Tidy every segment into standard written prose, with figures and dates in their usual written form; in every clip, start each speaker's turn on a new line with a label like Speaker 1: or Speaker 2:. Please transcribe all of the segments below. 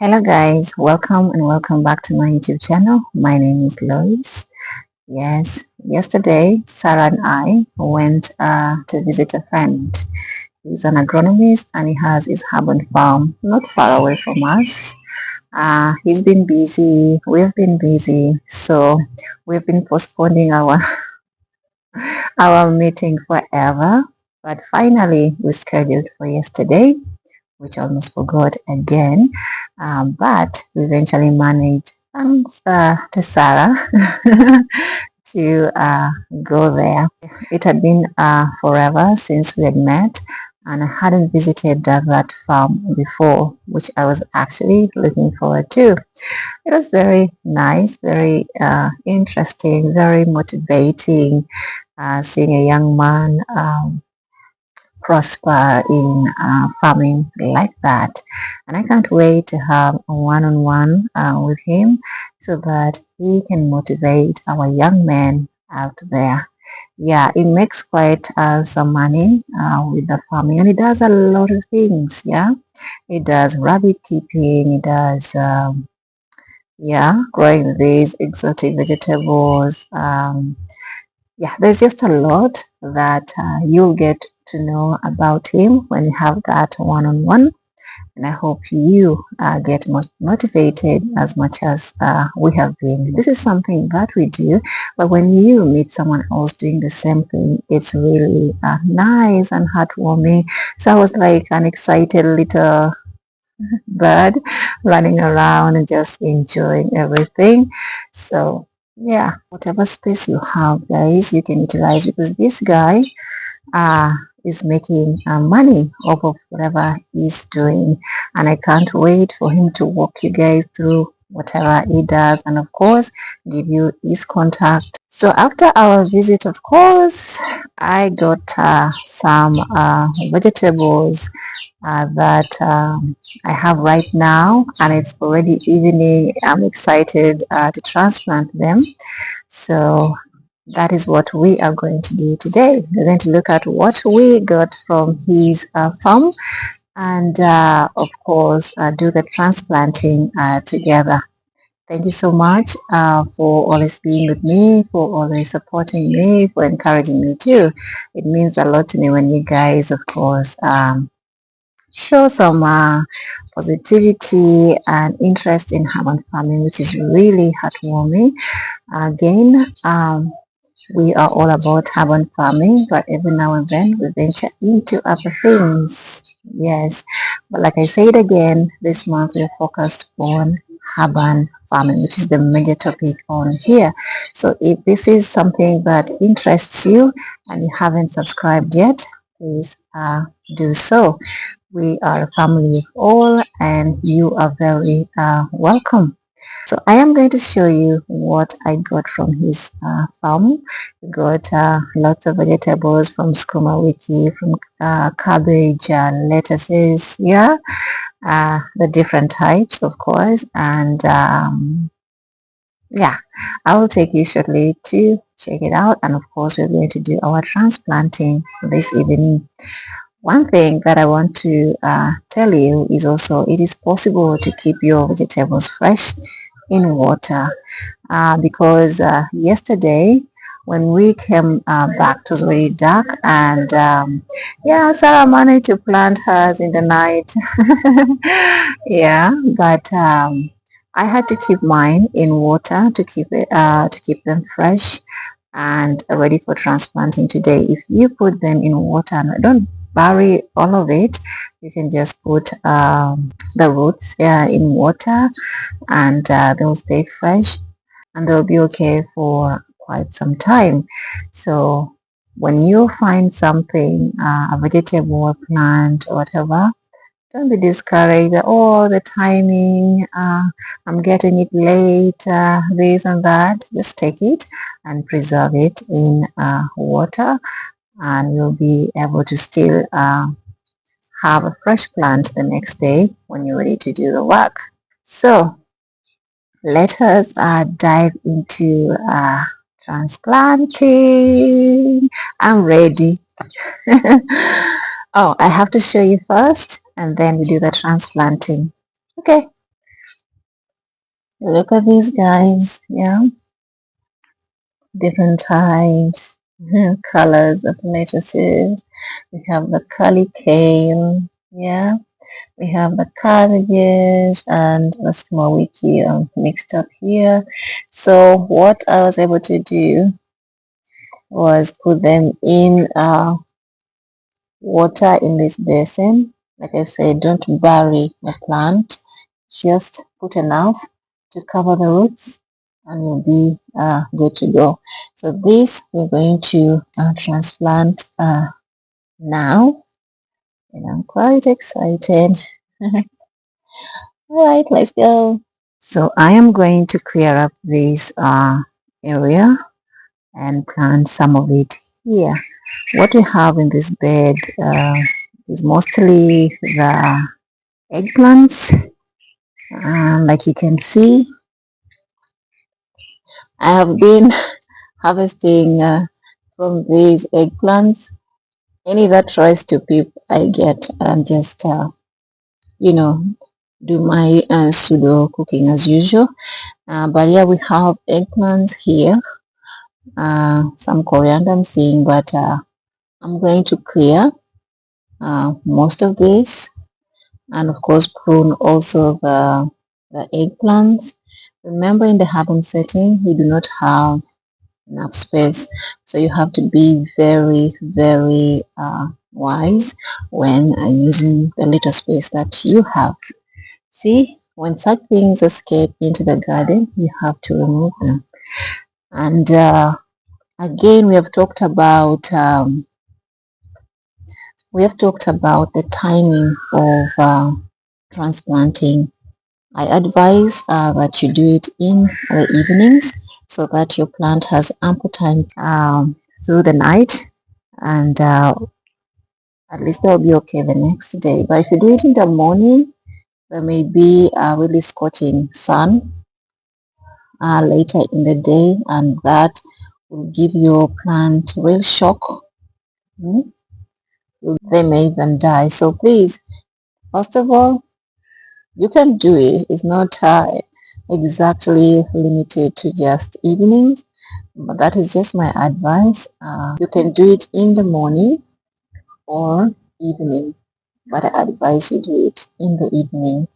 Speaker 1: Hello guys, welcome and welcome back to my YouTube channel. My name is Lois. Yes, yesterday Sarah and I went to visit a friend. He's an agronomist and he has his urban farm not far away from us. He's been busy, we've been busy, so we've been postponing our our meeting forever. But finally we scheduled for yesterday, which I almost forgot again. But we eventually managed, thanks to Sarah, to go there. It had been forever since we had met, and I hadn't visited that farm before, which I was actually looking forward to. It was very nice, very interesting, very motivating, seeing a young man prosper in farming like that, and I can't wait to have a one-on-one with him so that he can motivate our young men out there. Yeah, it makes quite some money with the farming, and it does a lot of things. Yeah, it does rabbit keeping, it does yeah, growing these exotic vegetables. Yeah, there's just a lot that you'll get to know about him when you have that one-on-one. And I hope you get motivated as much as we have been. This is something that we do, but when you meet someone else doing the same thing, it's really nice and heartwarming. So I was like an excited little bird running around and just enjoying everything. So yeah, whatever space you have, guys, you can utilize, because this guy uh, is making money off of whatever he's doing, and I can't wait for him to walk you guys through whatever he does, and of course give you his contact. So after our visit, of course, I got some vegetables that I have right now, and it's already evening. I'm excited to transplant them. So that is what we are going to do today. We're going to look at what we got from his farm, and of course do the transplanting together. Thank you so much for always being with me, for always supporting me, for encouraging me too. It means a lot to me when you guys, of course, show some positivity and interest in urban farming, which is really heartwarming. Again, we are all about urban farming, but every now and then we venture into other things. Yes, but like I said again, this month we're focused on urban farming, which is the major topic on here. So if this is something that interests you and you haven't subscribed yet, please do so. We are a family of all, and you are very welcome. So I am going to show you what I got from his farm. We got lots of vegetables, from skuma wiki, from cabbage, lettuces, yeah, the different types, of course, and yeah, I will take you shortly to check it out, and of course we're going to do our transplanting this evening. One thing that I want to tell you is also it is possible to keep your vegetables fresh in water, because yesterday when we came back, it was already dark, and yeah, Sarah managed to plant hers in the night. Yeah, but I had to keep mine in water to keep them fresh and ready for transplanting today. If you put them in water, and don't bury all of it, you can just put the roots in water, and they'll stay fresh and they'll be okay for quite some time. So when you find something, a vegetable or plant or whatever, don't be discouraged. Oh, the timing, I'm getting it late, this and that. Just take it and preserve it in water, and you'll be able to still have a fresh plant the next day when you're ready to do the work. So let us dive into transplanting. I'm ready. Oh, I have to show you first, and then we do the transplanting. Okay. Look at these guys, yeah, different types, colors of lettuces. We have the curly kale, yeah. We have the cabbages and the small wiki mixed up here. So what I was able to do was put them in water in this basin. Like I said, don't bury the plant. Just put enough to cover the roots and you'll be good to go. So this we're going to transplant now, and I'm quite excited. All right, let's go. So I am going to clear up this area and plant some of it here. What we have in this bed is mostly the eggplants. Like you can see, I have been harvesting from these eggplants. Any that tries to peep, I get and just, you know, do my pseudo cooking as usual. But yeah, we have eggplants here, some coriander I'm seeing, but I'm going to clear most of this, and of course prune also the eggplants. Remember, in the urban setting, we do not have enough space, so you have to be very, very wise when using the little space that you have. See, when such things escape into the garden, you have to remove them. And again, we have talked about the timing of transplanting. I advise that you do it in the evenings so that your plant has ample time through the night, and at least they'll be okay the next day. But if you do it in the morning, there may be a really scorching sun later in the day, and that will give your plant real shock. Mm, They may even die. So please, first of all, you can do it. It's not exactly limited to just evenings, but that is just my advice. You can do it in the morning or evening, but I advise you do it in the evening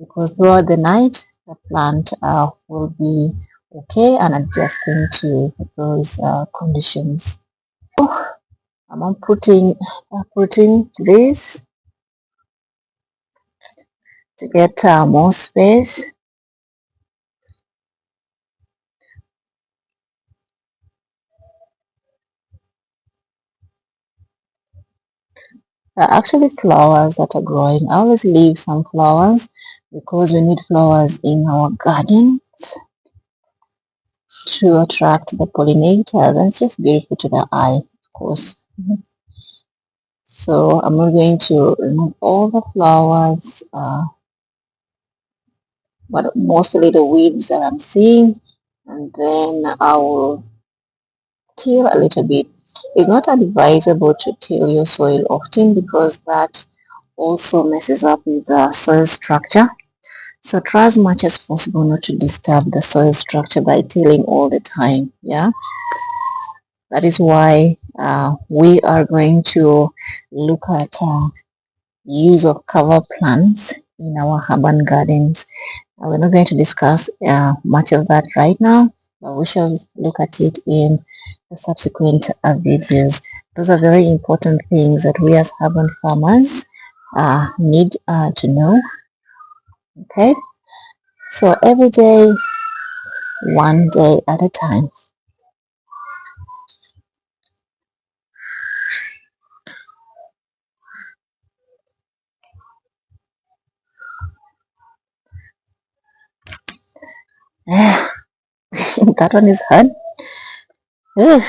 Speaker 1: because throughout the night the plant will be okay and adjusting to those conditions. Oh, I'm putting this to get more space. There are actually flowers that are growing. I always leave some flowers because we need flowers in our gardens to attract the pollinators. And it's just beautiful to the eye, of course. So I'm not going to remove all the flowers, but mostly the weeds that I'm seeing. And then I will till a little bit. It's not advisable to till your soil often because that also messes up with the soil structure. So try as much as possible not to disturb the soil structure by tilling all the time. Yeah, that is why we are going to look at use of cover plants in our urban gardens. We're not going to discuss much of that right now, but we shall look at it in the subsequent videos. Those are very important things that we as urban farmers need to know. Okay, so every day, one day at a time. That one is hard. Ugh.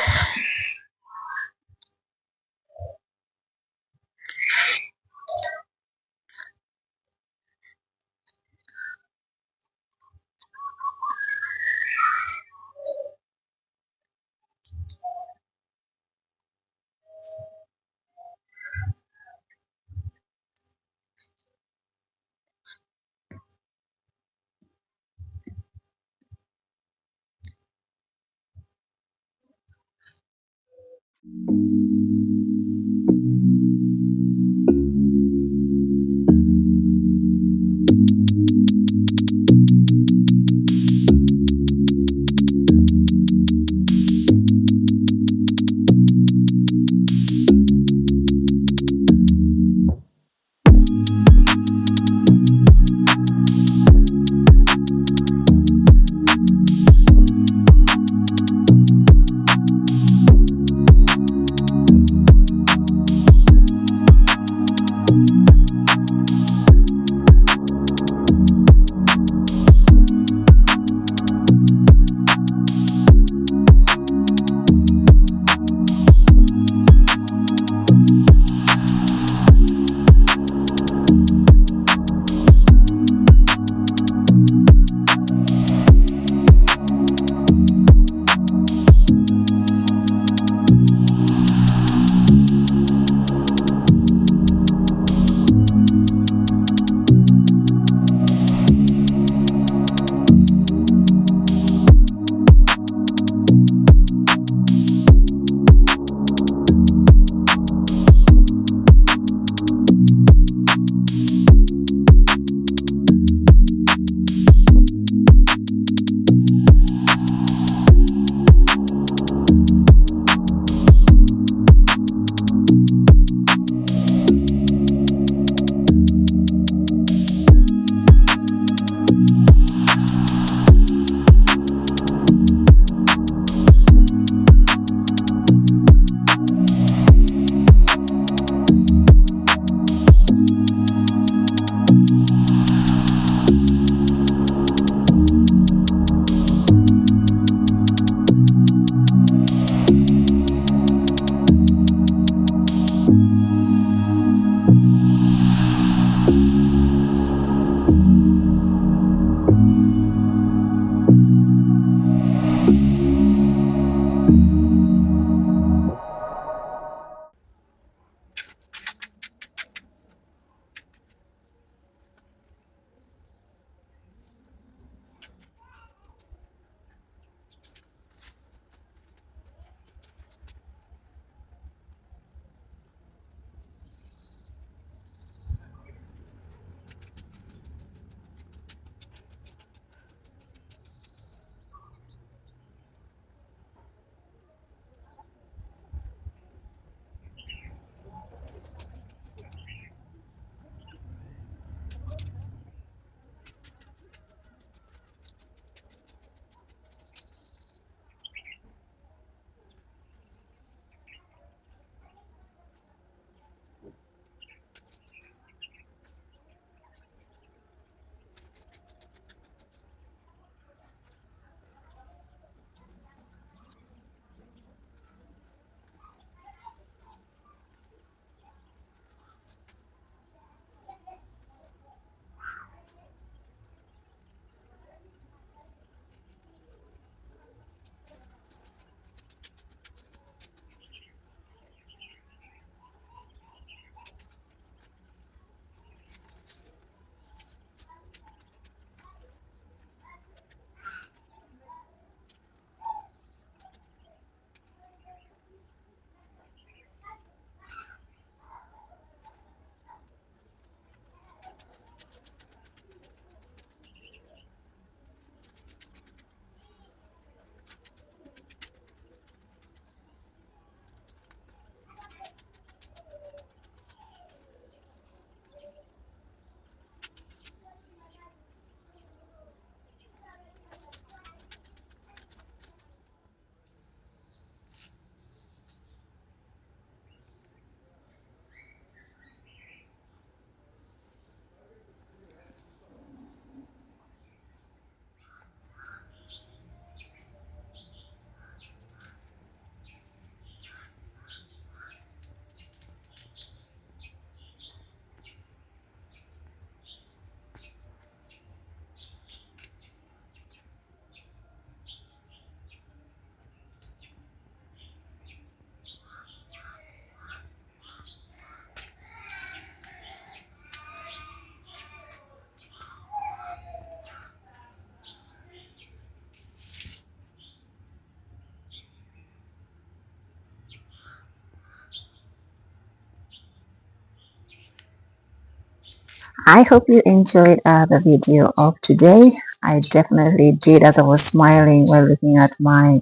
Speaker 1: I hope you enjoyed the video of today. I definitely did, as I was smiling while looking at my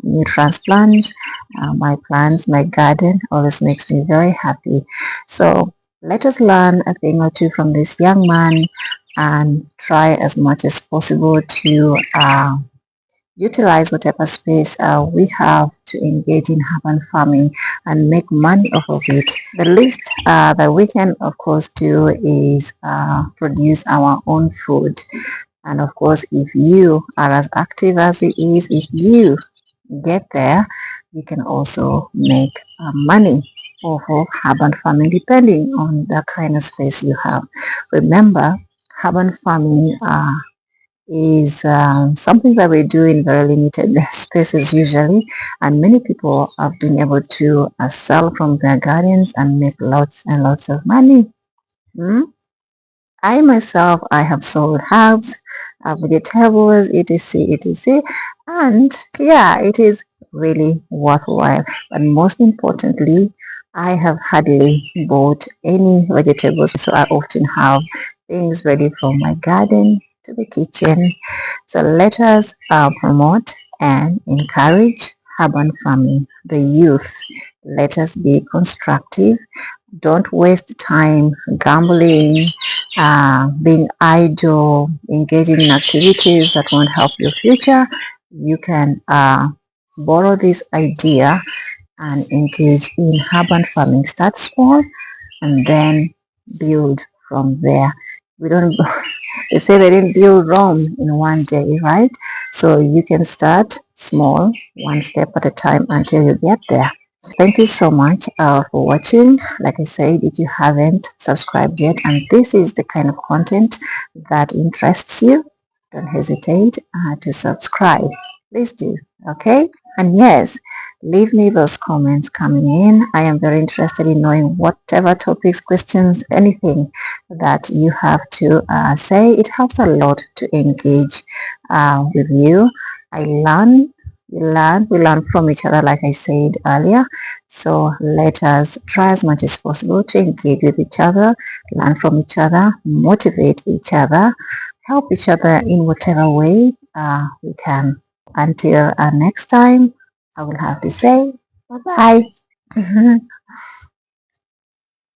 Speaker 1: new transplants. My plants, my garden always makes me very happy. So let us learn a thing or two from this young man and try as much as possible to utilize whatever space we have to engage in urban farming and make money off of it. The least that we can, of course, do is produce our own food. And of course, if you are as active as it is, if you get there, you can also make money off of urban farming depending on the kind of space you have. Remember, urban farming is something that we do in very limited spaces usually, and many people have been able to sell from their gardens and make lots and lots of money. Hmm? I myself, I have sold herbs, vegetables, etc., etc., and yeah, it is really worthwhile. But most importantly, I have hardly bought any vegetables, so I often have things ready from my garden to the kitchen. So let us promote and encourage urban farming. The youth, let us be constructive. Don't waste time gambling, being idle, engaging in activities that won't help your future. You can borrow this idea and engage in urban farming. Start small and then build from there. We don't, they say they didn't build Rome in one day, right? So you can start small, one step at a time until you get there. Thank you so much for watching. Like I said, if you haven't subscribed yet and this is the kind of content that interests you, don't hesitate to subscribe. Please do, okay? And yes, leave me those comments coming in. I am very interested in knowing whatever topics, questions, anything that you have to say. It helps a lot to engage with you. I learn, we learn from each other, like I said earlier. So let us try as much as possible to engage with each other, learn from each other, motivate each other, help each other in whatever way we can. Until next time, I will have to say bye-bye.